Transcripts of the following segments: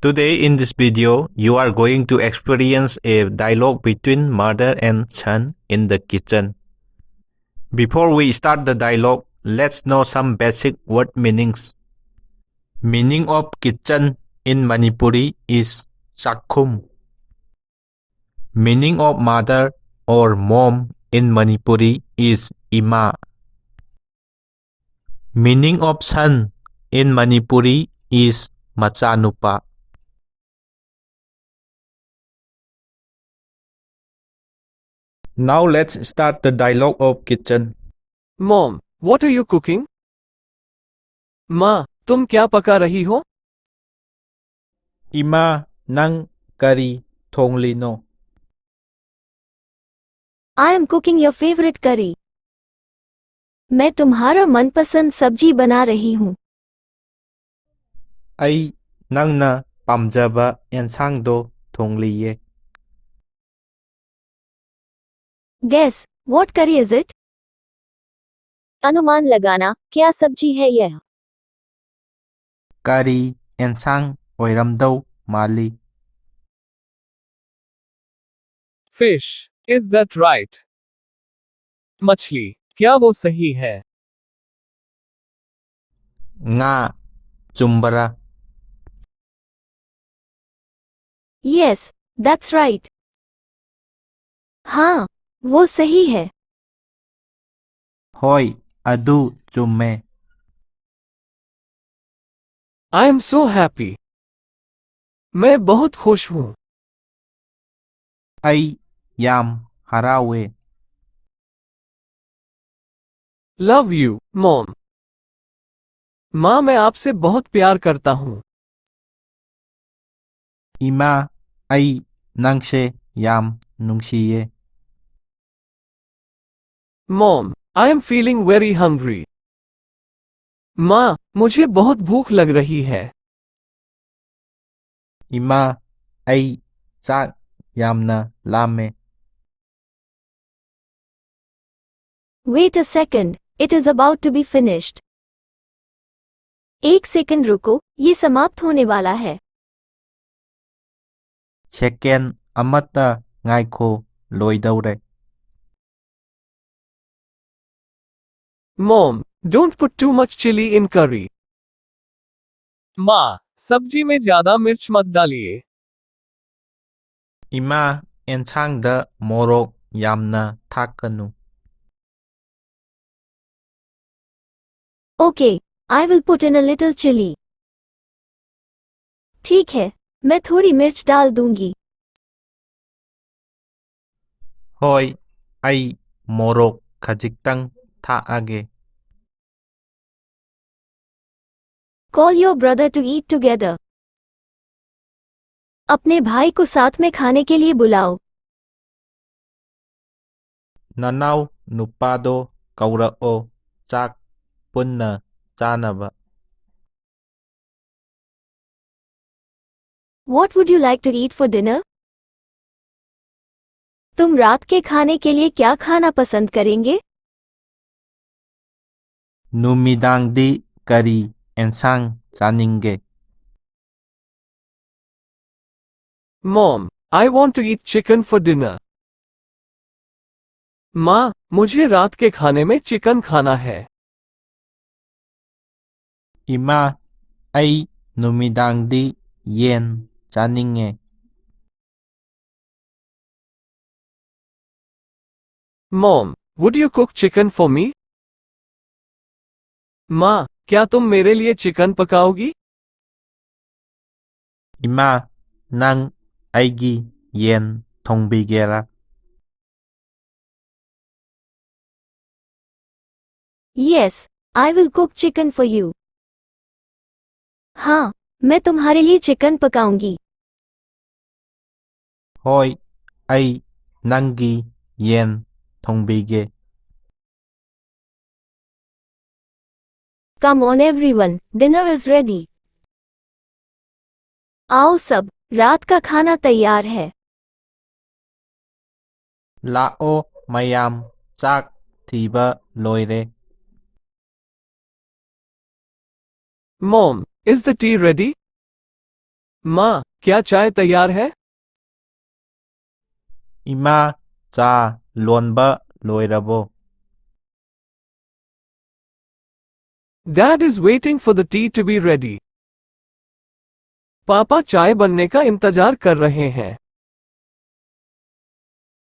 Today in this video, you are going to experience a dialogue between mother and son in the kitchen. Before we start the dialogue, let's know some basic word meanings. Meaning of kitchen in Manipuri is Sakkum. Meaning of mother or mom in Manipuri is Ima. Meaning of son in Manipuri is Machanupa. Now let's start the dialogue of kitchen. Mom, what are you cooking? माँ, तुम क्या पका रही हो? Ima nang kari thonglino. I am cooking your favorite curry. मैं तुम्हारा मनपसंद सब्जी बना रही हूँ. Ay nangna pamjaba ensangdo thongliye. Guess, what curry is it? अनुमान लगाना, क्या सब्जी है यह? Kari ensang oiramdau mali. Fish, is that right? मछली, क्या वो सही है? Nga chumbara. Yes, that's right. हाँ, वो सही है. Hoy adu chumme. I am so happy. मैं बहुत खुश हूँ. Ay yam harawe. Love you, Mom. माँ, मैं आपसे बहुत प्यार करता हूँ. Ima ay nangse yam nungsiye. Mom, I am feeling very hungry. माँ, मुझे बहुत भूख लग रही है. Ima ay chak yamna lame. Wait a second, it is about to be finished. एक सेकंड रुको, ये समाप्त होने वाला है. Second amata ngaiko loidaure. Mom, don't put too much chili in curry. माँ, सब्जी में ज्यादा मिर्च मत डालिए. Ima ensangda morok yamna thakanu. Okay, I will put in a little chili. ठीक है, मैं थोड़ी मिर्च डाल दूंगी. Hoy ay morok khajiktang thaage. Call your brother to eat together. अपने भाई को साथ में खाने के लिए बुलाओ. Nanaw nupado kaurao chak punna chanaba. What would you like to eat for dinner? तुम रात के खाने के लिए क्या खाना पसंद करेंगे? Numidangdi kari ensang chaninge. Mom, I want to eat chicken for dinner. माँ, मुझे रात के खाने में चिकन खाना है. Ima ay numidangdi yen chaninge. Mom, would you cook chicken for me? माँ, क्या तुम मेरे लिए chicken पकाओगी? Ima nang aigi yen thongbigera. Yes, I will cook chicken for you. हाँ, मैं तुम्हारे लिए chicken पकाऊंगी. Hoy ay nangi yen thongbige. Come on everyone, dinner is ready. आओ सब, रात का खाना तैयार है. Lao mayam chak thiba loire. Mom, is the tea ready? माँ, क्या चाय तैयार है? Ima, cha, lonba, loirabo. Dad is waiting for the tea to be ready. पापा चाय बनने का इंतजार कर रहे हैं.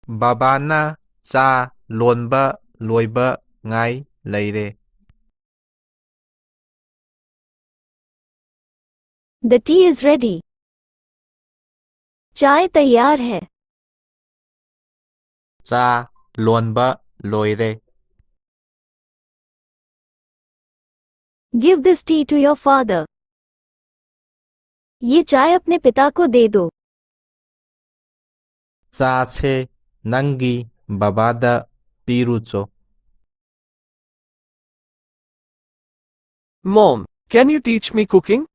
Babana, cha, lonba, loiba, ngai, leire. The tea is ready. चाय तैयार है. Cha, lonba, loire. Give this tea to your father. ये चाय अपने पिता को दे दो. Cha se, nangi, babada, pirucho. Mom, can you teach me cooking?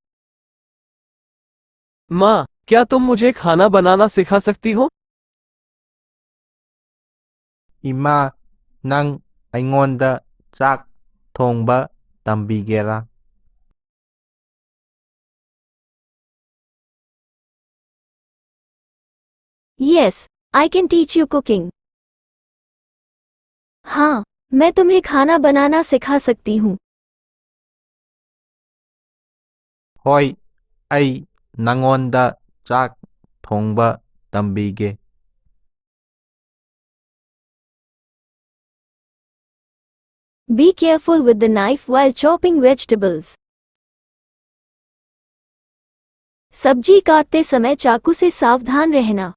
माँ, क्या तुम मुझे खाना बनाना सिखा सकती हो? Ima, nang, aingonda, chak, thongba, tambigera. Yes, I can teach you cooking. हाँ, मैं तुम्हें खाना बनाना सिखा सकती हूँ. Hoi, ai, nangonda, chak, thongba, tambige. Be careful with the knife while chopping vegetables. सब्जी काटते समय चाकू से सावधान रहना.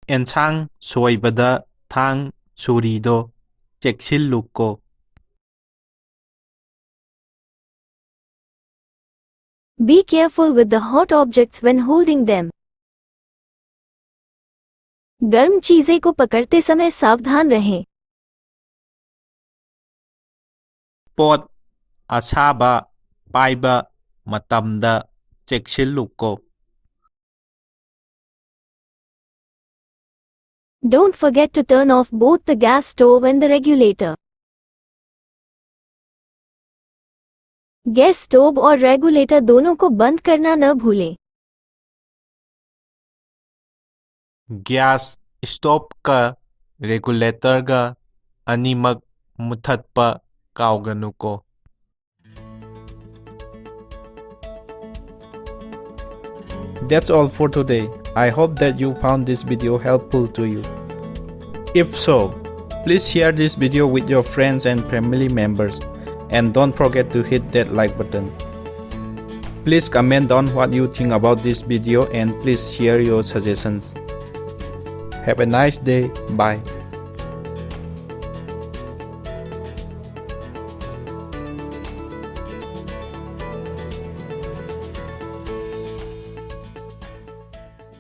Ensang, soibada, thang, surido, cheksilluko. Be careful with the hot objects when holding them. गर्म चीजें को पकड़ते समय सावधान रहें. Pot, asaba, paiba, matamda, cheksilluko. Don't forget to turn off both the gas stove and the regulator. Gas stove और regulator दोनों को बंद करना न भूलें. Gas, stove ka, regulator ga, animag, muthatpa, kauganuko. That's all for today. I hope that you found this video helpful to you. If so, please share this video with your friends and family members, and don't forget to hit that like button. Please comment on what you think about this video and please share your suggestions. Have a nice day. Bye.